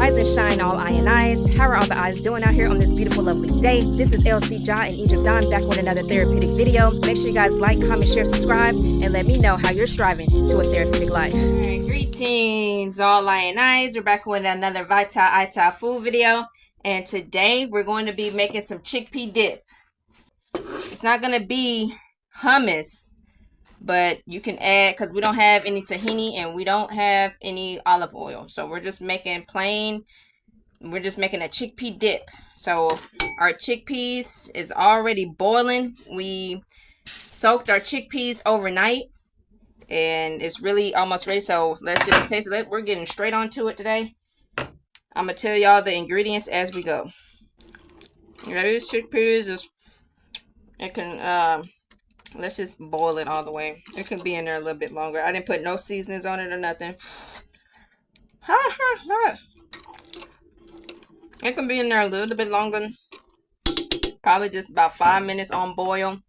Rise and shine, all I and I's. How are all the eyes doing out here on this beautiful, lovely day? This is ElSea Jahzen in Egypt Dawn, back with another therapeutic video. Make sure you guys like, comment, share, subscribe, and let me know how you're striving to a therapeutic life. Alright, greetings, all I and I's. We're back with another Vita food video, and today we're going to be making some chickpea dip. It's not going to be hummus, but you can add, because we don't have any tahini and we don't have any olive oil, so we're just making plain, we're just making a chickpea dip. So our chickpeas is already boiling. We soaked our chickpeas overnight and it's really almost ready, so let's just taste it. We're getting straight onto it today. I'm gonna tell y'all the ingredients as we go. Yeah, these chickpeas is, it can let's just boil it all the way. It can be in there a little bit longer. I didn't put no seasonings on it or nothing. It can be in there a little bit longer. Probably just about 5 minutes on boil.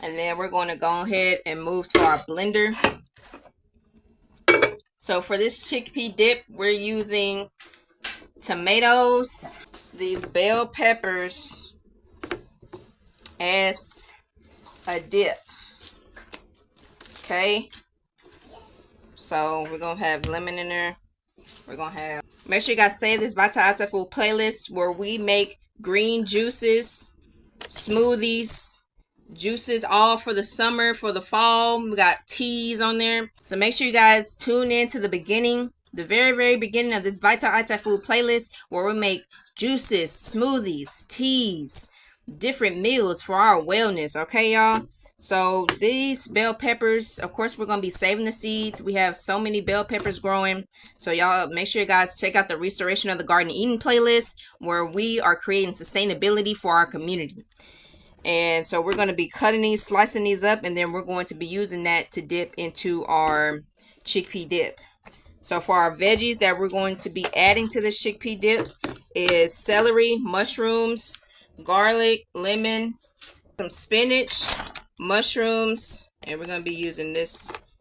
And then we're going to go ahead and move to our blender. So for this chickpea dip, we're using tomatoes, these bell peppers as a dip. Okay, so we're gonna have lemon in there. We're gonna have, make sure you guys save this Vita food playlist where we make green juices, smoothies, juices, all for the summer, for the fall. We got teas on there, so make sure you guys tune in to the beginning, the very beginning of this Vita food playlist where we make juices, smoothies, teas, different meals for our wellness. Okay, y'all. So these bell peppers, of course, we're going to be saving the seeds. We have so many bell peppers growing. So y'all make sure you guys check out the Restoration of the Garden Eating playlist where we are creating sustainability for our community. And so we're going to be cutting these, slicing these up, and then we're going to be using that to dip into our chickpea dip. So for our veggies that we're going to be adding to this chickpea dip is celery, mushrooms, garlic, lemon, some spinach, mushrooms, and we're going to be using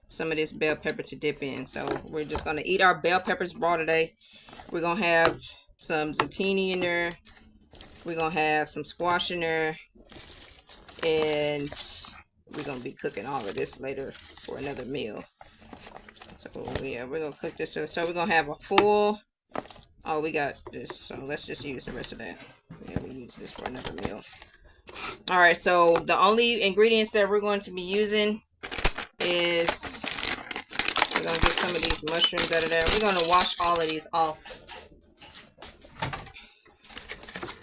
some of this bell pepper to dip in. So we're just going to eat our bell peppers raw today. We're going to have some zucchini in there. We're going to have some squash in there. And we're going to be cooking all of this later for another meal. So yeah, we're going to cook this. So we're going to have a full, oh, we got this. So let's just use the rest of that. Yeah, we use this for another meal. Alright, so the only ingredients that we're going to be using is, we're going to get some of these mushrooms out of there. We're going to wash all of these off.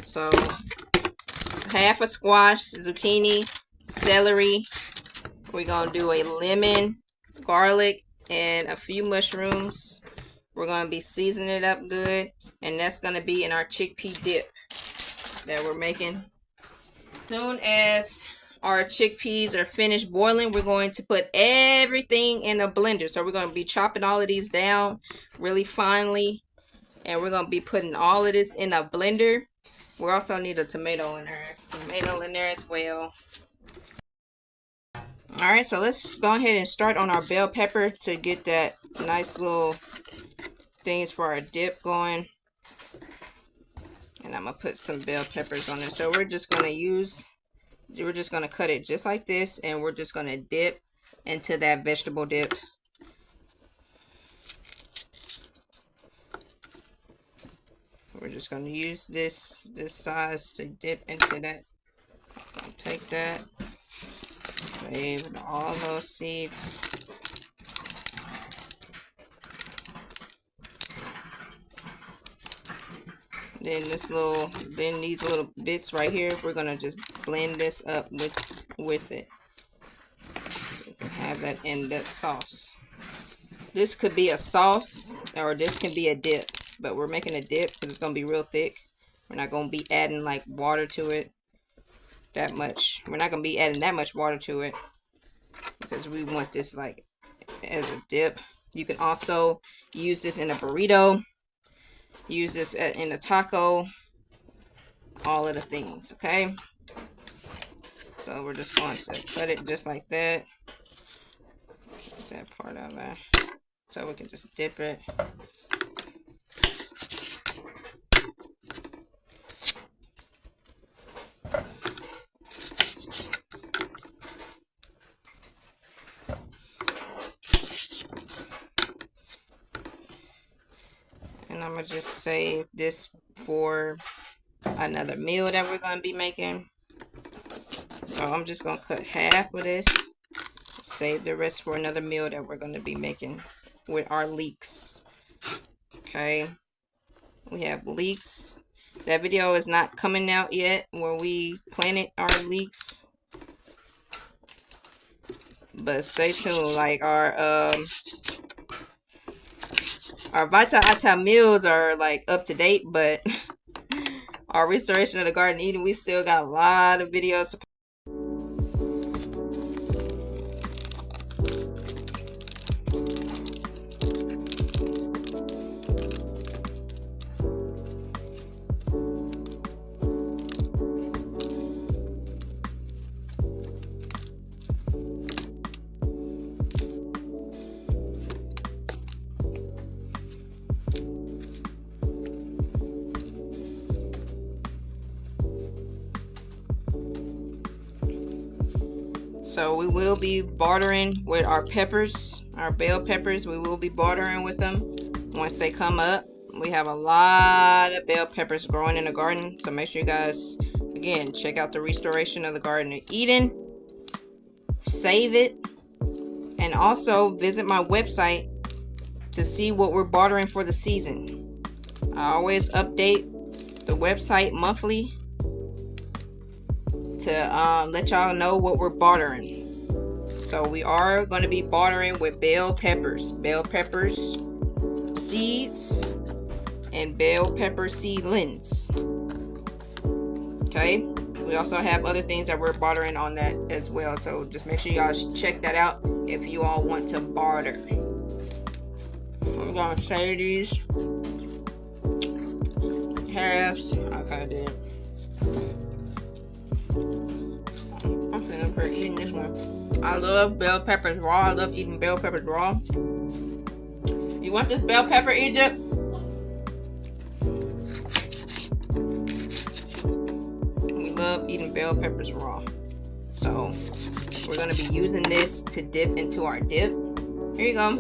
So, half a squash, zucchini, celery. We're going to do a lemon, garlic, and a few mushrooms. We're going to be seasoning it up good. And that's going to be in our chickpea dip that we're making. As soon as our chickpeas are finished boiling, we're going to put everything in a blender. So we're going to be chopping all of these down really finely, and we're going to be putting all of this in a blender. We also need a tomato in there, as well. All right, so let's go ahead and start on our bell pepper to get that nice little things for our dip going. And I'm going to put some bell peppers on there. So we're just going to cut it just like this. And we're just going to dip into that vegetable dip. We're just going to use this size to dip into that. I'm going to take that. Save all those seeds. Then these little bits right here, we're gonna just blend this up with it. You can have that in that sauce. This could be a sauce, or this can be a dip, but we're making a dip because it's gonna be real thick. We're not gonna be adding like water to it that much. We're not gonna be adding that much water to it because we want this like as a dip. You can also use this in a burrito. Use this in a taco, all of the things, okay? So we're just going to cut it just like that. Get that part out of there. So we can just dip it. And I'm going to just save this for another meal that we're going to be making. So I'm just going to cut half of this. Save the rest for another meal that we're going to be making with our leeks. Okay. We have leeks. That video is not coming out yet where we planted our leeks. But stay tuned. Like our Vita Ata meals are like up to date, but our restoration of the garden Eden, we still got a lot of videos to. So we will be bartering with our peppers, our bell peppers. We will be bartering with them once they come up. We have a lot of bell peppers growing in the garden. So make sure you guys, again, check out the restoration of the Garden of Eden. Save it. And also visit my website to see what we're bartering for the season. I always update the website monthly to let y'all know what we're bartering. So we are going to be bartering with bell peppers seeds, and bell pepper seedlings. Okay, we also have other things that we're bartering on that as well, so just make sure y'all check that out if you all want to barter. I'm gonna say these halves. Okay, I did. I'm feeling for eating this one. I love bell peppers raw. I love eating bell peppers raw. You want this bell pepper, Egypt? We love eating bell peppers raw. So we're going to be using this to dip into our dip. Here you go.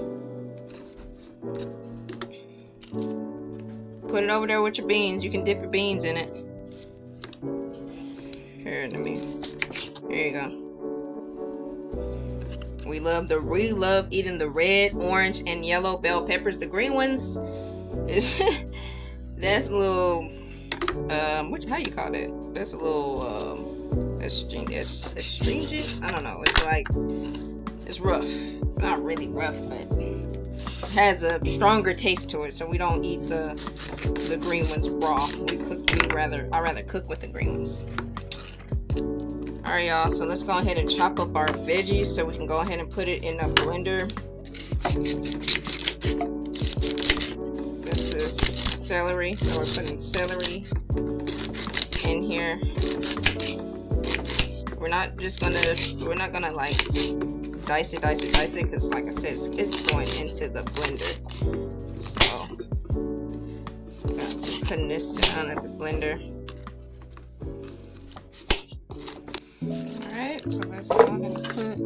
Put it over there with your beans. You can dip your beans in it. Here you go. We love eating the red, orange, and yellow bell peppers. The green ones, that's a little, how you call that? That's a little, astringent. I don't know. It's like, it's rough. Not really rough, but it has a stronger taste to it. So we don't eat the green ones raw. I rather cook with the green ones. Alright, y'all, so let's go ahead and chop up our veggies so we can go ahead and put it in a blender. This is celery, so we're putting celery in here. We're not gonna like dice it, because like I said, it's going into the blender. So, putting this down at the blender. Alright, so let's go ahead and put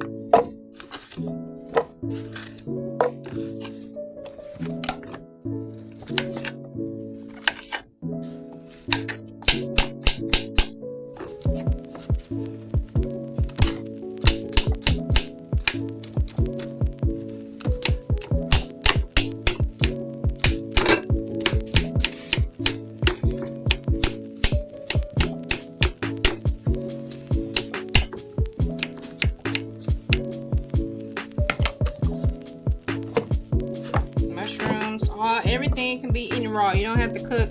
everything can be eaten raw. You don't have to cook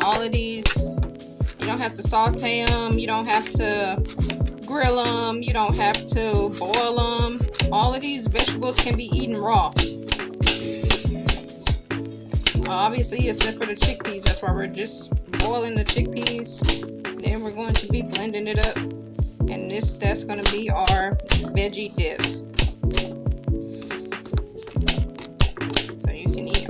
all of these. You don't have to saute them. You don't have to grill them. You don't have to boil them. All of these vegetables can be eaten raw. Obviously, except for the chickpeas. That's why we're just boiling the chickpeas. Then we're going to be blending it up. And that's going to be our veggie dip.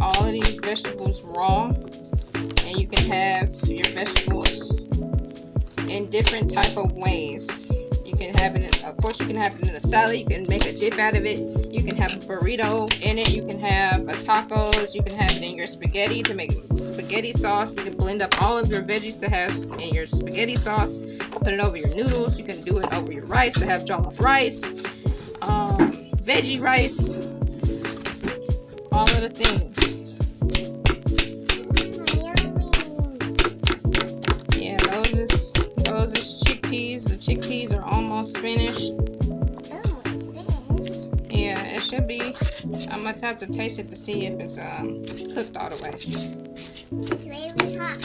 All of these vegetables raw, and you can have your vegetables in different type of ways. You can have it in a Of course, you can have it in a salad. You can make a dip out of it. You can have a burrito in it. You can have a tacos. You can have it in your spaghetti to make spaghetti sauce. You can blend up all of your veggies to have in your spaghetti sauce. Put it over your noodles. You can do it over your rice to have jollof rice, veggie rice, all of the things. Yeah, those is chickpeas. The chickpeas are almost finished. Yeah, it should be. I'm gonna have to taste it to see if it's cooked all the way. It's really hot.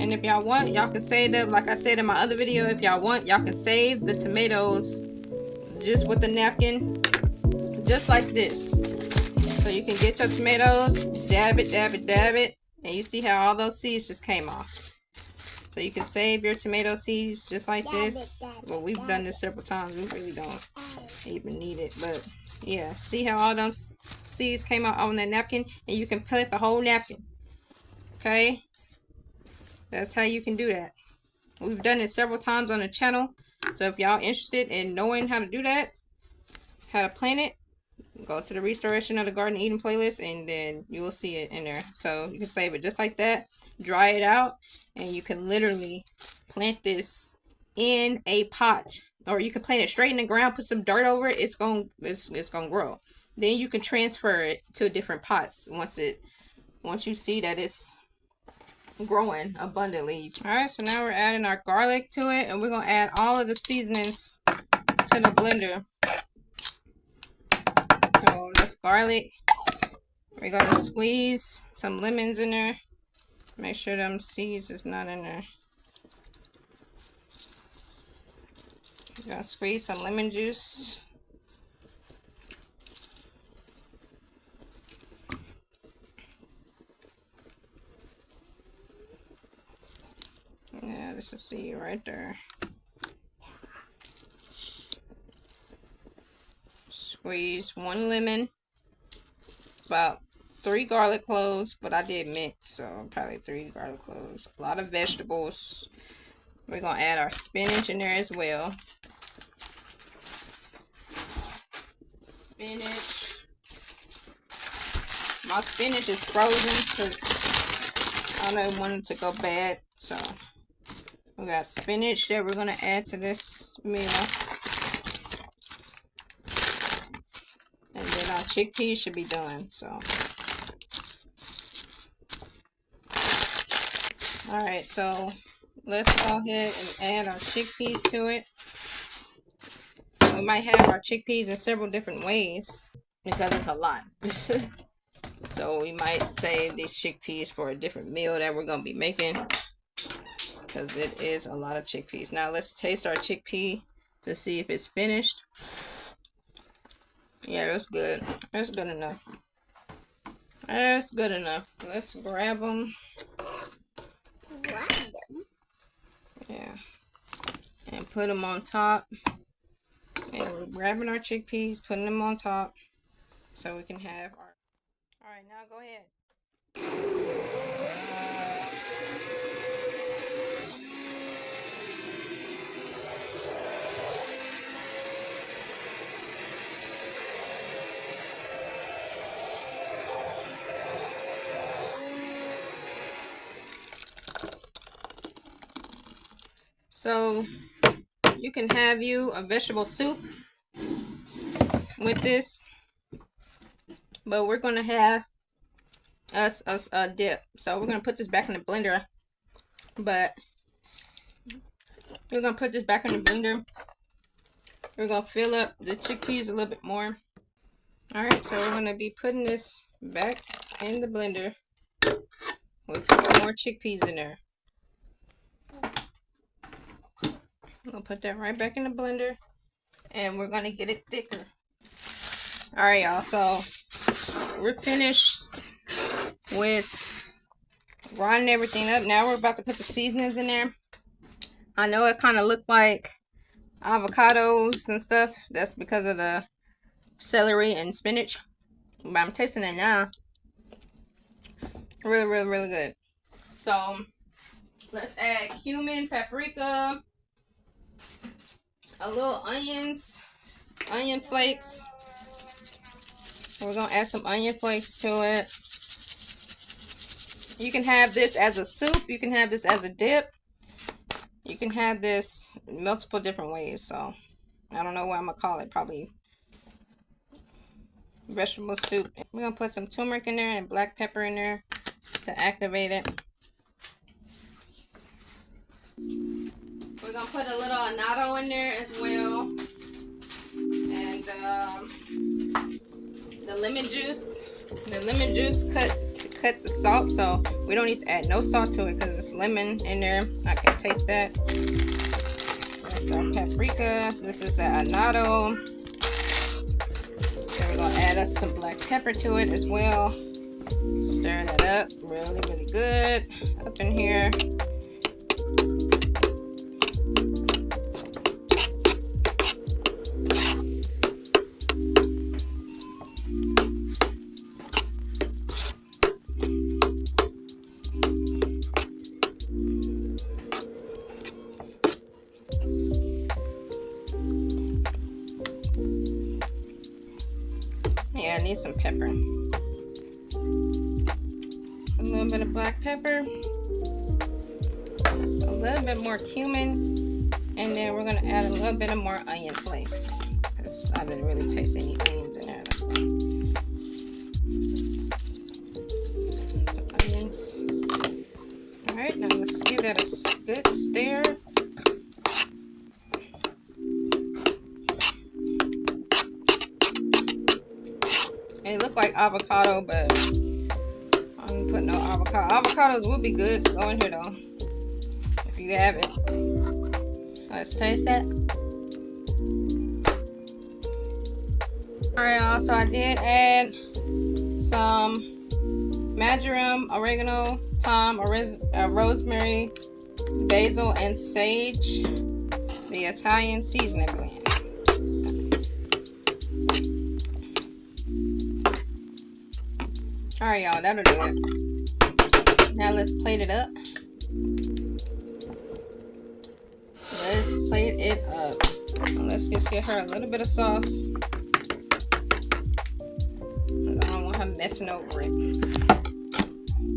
And if y'all want, y'all can save them. Like I said in my other video, if y'all want, y'all can save the tomatoes just with the napkin, just like this. So you can get your tomatoes, dab it, dab it, dab it, and you see how all those seeds just came off. So you can save your tomato seeds just like this. Well, we've done this several times. We really don't even need it. But yeah, see how all those seeds came out on that napkin? And you can put the whole napkin. Okay? That's how you can do that. We've done it several times on the channel. So if y'all interested in knowing how to do that, how to plant it, go to the Restoration of the Garden Eden playlist, and then you will see it in there. So you can save it just like that, dry it out, and you can literally plant this in a pot, or you can plant it straight in the ground, put some dirt over it. It's gonna grow. Then you can transfer it to different pots once you see that it's growing abundantly. All right, so now we're adding our garlic to it, and we're gonna add all of the seasonings to the blender. So that's garlic. We're gonna squeeze some lemons in there. Make sure them seeds is not in there. We're gonna squeeze some lemon juice. Yeah, this is seed right there. Squeeze 1 lemon. About 3 garlic cloves, but I did mix, so probably 3 garlic cloves. A lot of vegetables. We're gonna add our spinach in there as well. Spinach. My spinach is frozen because I don't want it to go bad. So we got spinach that we're gonna add to this meal. And then our chickpeas should be done. So alright, so let's go ahead and add our chickpeas to it. We might have our chickpeas in several different ways because it's a lot. So we might save these chickpeas for a different meal that we're going to be making, because it is a lot of chickpeas. Now let's taste our chickpea to see if it's finished. Yeah, that's good. That's good enough. That's good enough. Let's grab them. Yeah. And put them on top. And we're grabbing our chickpeas, putting them on top so we can have our... Alright, now go ahead. So you can have you a vegetable soup with this, but we're gonna have us a dip. So we're gonna put this back in the blender, but we're gonna put this back in the blender. We're gonna fill up the chickpeas a little bit more. All right, so we're gonna be putting this back in the blender. We'll put some more chickpeas in there. We'll put that right back in the blender, and we're gonna get it thicker. All right, y'all, so we're finished with grinding everything up. Now we're about to put the seasonings in there. I know it kind of looked like avocados and stuff. That's because of the celery and spinach, but I'm tasting it now. Really, really, really good. So let's add cumin, paprika, a little onion flakes. We're gonna add some onion flakes to it. You can have this as a soup. You can have this as a dip. You can have this multiple different ways. So I don't know what I'm gonna call it. Probably vegetable soup. We're gonna put some turmeric in there and black pepper in there to activate it. We're gonna put a little annatto in there as well, and the lemon juice. The lemon juice cut the salt, so we don't need to add no salt to it because it's lemon in there. I can taste that. That's our paprika. This is the annatto. Then we're gonna add us some black pepper to it as well. Stir that up really, really good up in here. Yeah, I need some pepper. A little bit of black pepper. A little bit more cumin. And then we're going to add a little bit of more onion flakes. Because I didn't really taste any onions in there. Some onions. Alright, now let's give that a good stir. It looked like avocado, but I didn't put no avocado. Avocados would be good to go in here though, if you have it. Let's taste that. Alright, y'all, so I did add some marjoram, oregano, thyme, rosemary, basil, and sage. The Italian seasoning blend. Alright, y'all, that'll do it. Now let's plate it up. Let's plate it up. Let's just get her a little bit of sauce. I don't want her messing over it.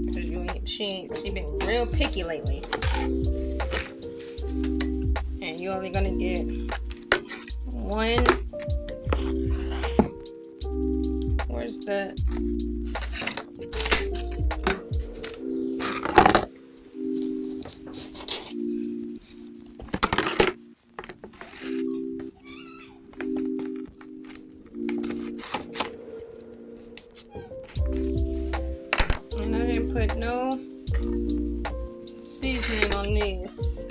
Because she been real picky lately. And you're only gonna get one. Where's the... Put no seasoning on these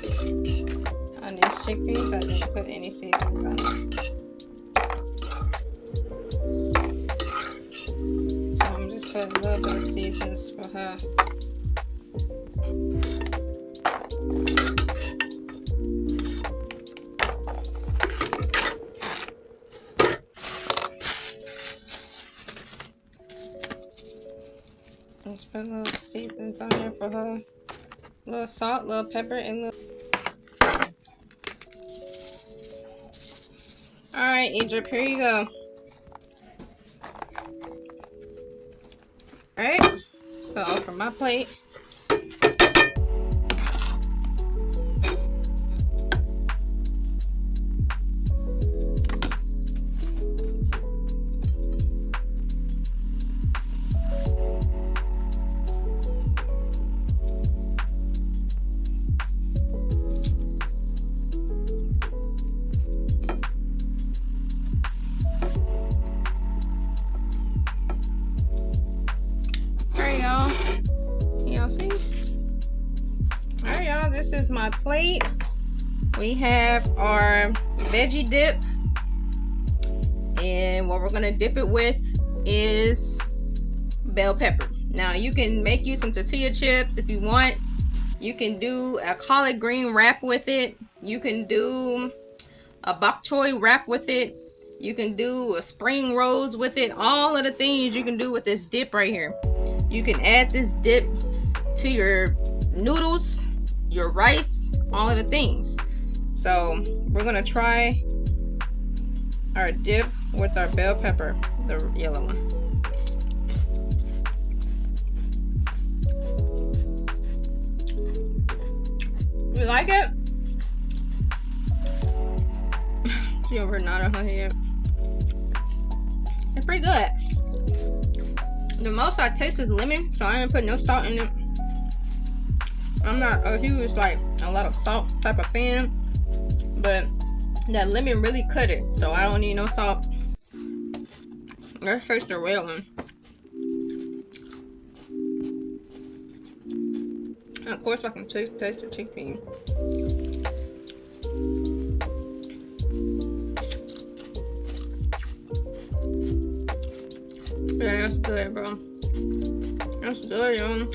chickpeas. I didn't put any seasoning on it. So I'm just putting a little bit of seasons for her. Just put a little seasonings on there for her. A little salt, a little pepper, and little... Alright, Egypt, here you go. Alright, so for my plate, see? Alright, y'all, this is my plate. We have our veggie dip, and what we're gonna dip it with is bell pepper. Now you can make you some tortilla chips if you want. You can do a collard green wrap with it. You can do a bok choy wrap with it. You can do a spring rolls with it. All of the things you can do with this dip right here. You can add this dip to your noodles, your rice, all of the things. So we're gonna try our dip with our bell pepper, the yellow one. You like it? She over here nodding her head. It's pretty good. The most I taste is lemon, so I didn't put no salt in it. I'm not a huge, like, a lot of salt type of fan, but that lemon really cut it, so I don't need no salt. Let's taste the red one. And of course, I can taste the chickpea. Yeah, that's good, bro. That's good, yo.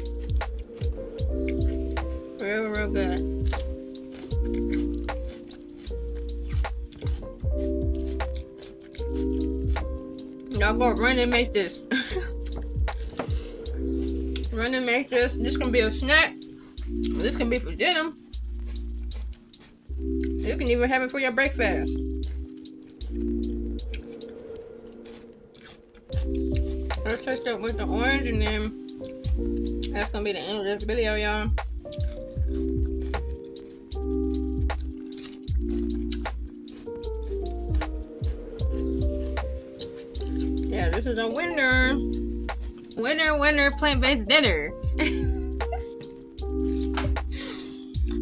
Real good. Y'all go run and make this. Run and make this. This can be a snack. This can be for dinner. You can even have it for your breakfast. Let's taste it with the orange, and then that's gonna be the end of this video, y'all. Yeah, this is a winner. Winner, plant-based dinner.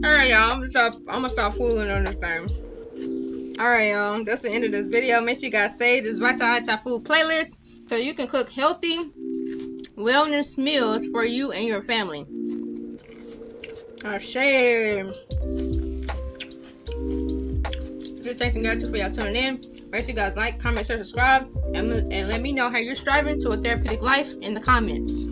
Alright, y'all. I'm gonna stop fooling on this thing. Alright, y'all. That's the end of this video. Make sure you guys save this Vata food playlist so you can cook healthy wellness meals for you and your family. Shame. Just thanks and gratitude for y'all tuning in. Make sure you guys like, comment, share, subscribe, and let me know how you're striving to a therapeutic life in the comments.